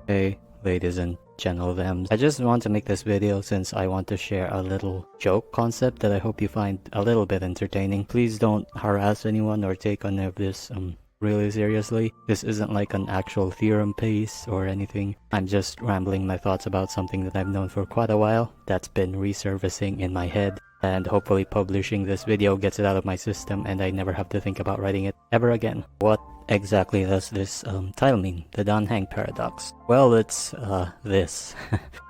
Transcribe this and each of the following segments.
Hey, ladies and gentlemen, I just want to make this video since I want to share a little joke concept that I hope you find a little bit entertaining. Please don't harass anyone or take any of this really seriously. This isn't like an actual theorem piece or anything. I'm just rambling my thoughts about something that I've known for quite a while that's been resurfacing in my head, and hopefully publishing this video gets it out of my system and I never have to think about writing it ever again. What exactly does this title mean? The Dan Heng Paradox. Well, it's this.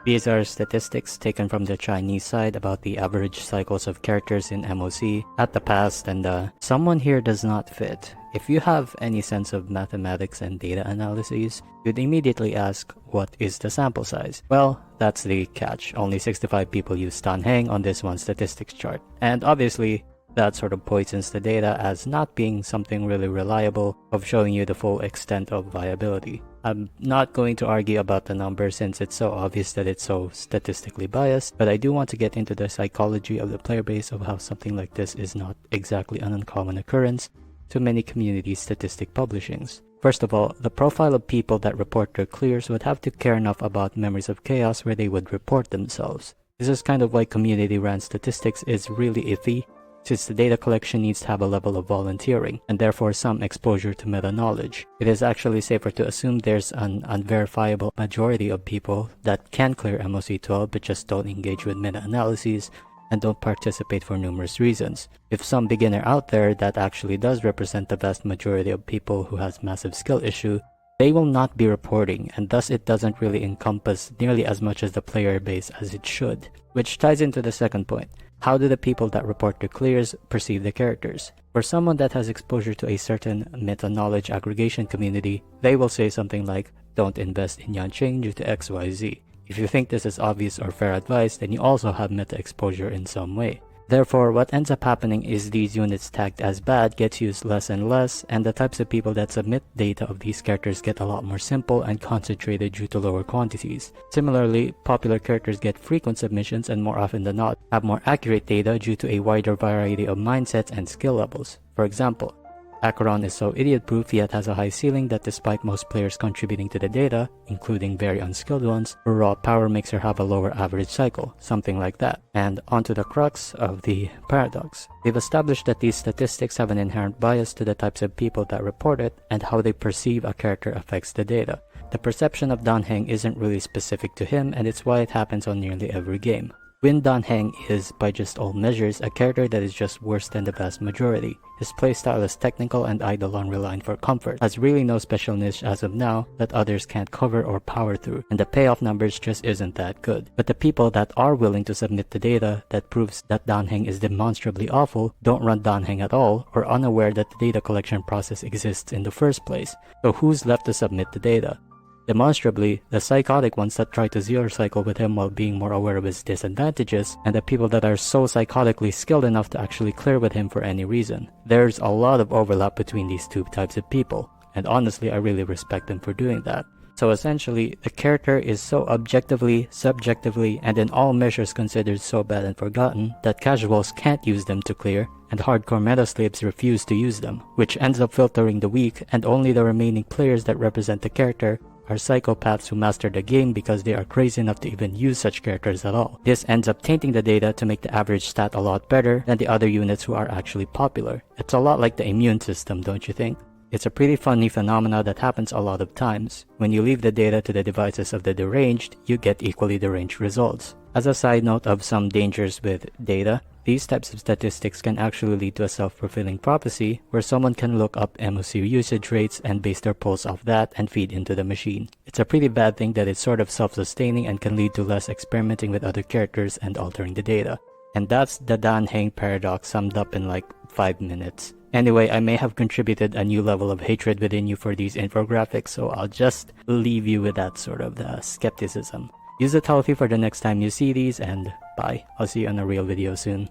These are statistics taken from the Chinese side about the average cycles of characters in MOC at the past, and someone here does not fit. If you have any sense of mathematics and data analyses, you'd immediately ask, what is the sample size? Well, that's the catch. Only 65 people use Dan Heng on this one statistics chart. And obviously, that sort of poisons the data as not being something really reliable of showing you the full extent of viability. I'm not going to argue about the number since it's so obvious that it's so statistically biased, but I do want to get into the psychology of the player base of how something like this is not exactly an uncommon occurrence to many community statistic publishings. First of all, the profile of people that report their clears would have to care enough about memories of chaos where they would report themselves. This is kind of why community-ran statistics is really iffy, since the data collection needs to have a level of volunteering, and therefore some exposure to meta-knowledge. It is actually safer to assume there's an unverifiable majority of people that can clear MOC 12 but just don't engage with meta-analyses and don't participate for numerous reasons. If some beginner out there that actually does represent the vast majority of people who has massive skill issue, they will not be reporting, and thus it doesn't really encompass nearly as much as the player base as it should. Which ties into the second point. How do the people that report their clears perceive the characters? For someone that has exposure to a certain meta-knowledge aggregation community, they will say something like, don't invest in Yanqing due to XYZ. If you think this is obvious or fair advice, then you also have meta exposure in some way. Therefore, what ends up happening is these units tagged as bad gets used less and less, and the types of people that submit data of these characters get a lot more simple and concentrated due to lower quantities. Similarly, popular characters get frequent submissions and more often than not have more accurate data due to a wider variety of mindsets and skill levels. For example, Acheron is so idiot-proof yet has a high ceiling that despite most players contributing to the data, including very unskilled ones, her raw power makes her have a lower average cycle, something like that. And onto the crux of the paradox. We've established that these statistics have an inherent bias to the types of people that report it, and how they perceive a character affects the data. The perception of Dan Heng isn't really specific to him, and it's why it happens on nearly every game. Wind Dan Heng is, by just all measures, a character that is just worse than the vast majority. His playstyle is technical and idle on relying for comfort, has really no special niche as of now that others can't cover or power through, and the payoff numbers just isn't that good. But the people that are willing to submit the data that proves that Dan Heng is demonstrably awful don't run Dan Heng at all, or unaware that the data collection process exists in the first place. So who's left to submit the data? Demonstrably, the psychotic ones that try to zero cycle with him while being more aware of his disadvantages, and the people that are so psychotically skilled enough to actually clear with him for any reason. There's a lot of overlap between these two types of people, and honestly I really respect them for doing that. So essentially, the character is so objectively, subjectively, and in all measures considered so bad and forgotten that casuals can't use them to clear, and hardcore meta slaves refuse to use them, which ends up filtering the weak, and only the remaining players that represent the character are psychopaths who master the game because they are crazy enough to even use such characters at all. This ends up tainting the data to make the average stat a lot better than the other units who are actually popular. It's a lot like the immune system, don't you think? It's a pretty funny phenomena that happens a lot of times. When you leave the data to the devices of the deranged, you get equally deranged results. As a side note of some dangers with data, these types of statistics can actually lead to a self-fulfilling prophecy where someone can look up MOC usage rates and base their polls off that and feed into the machine. It's a pretty bad thing that it's sort of self-sustaining and can lead to less experimenting with other characters and altering the data. And that's the Dan Heng Paradox summed up in like 5 minutes. Anyway, I may have contributed a new level of hatred within you for these infographics, so I'll just leave you with that sort of skepticism. Use it healthy for the next time you see these, and bye. I'll see you on a real video soon.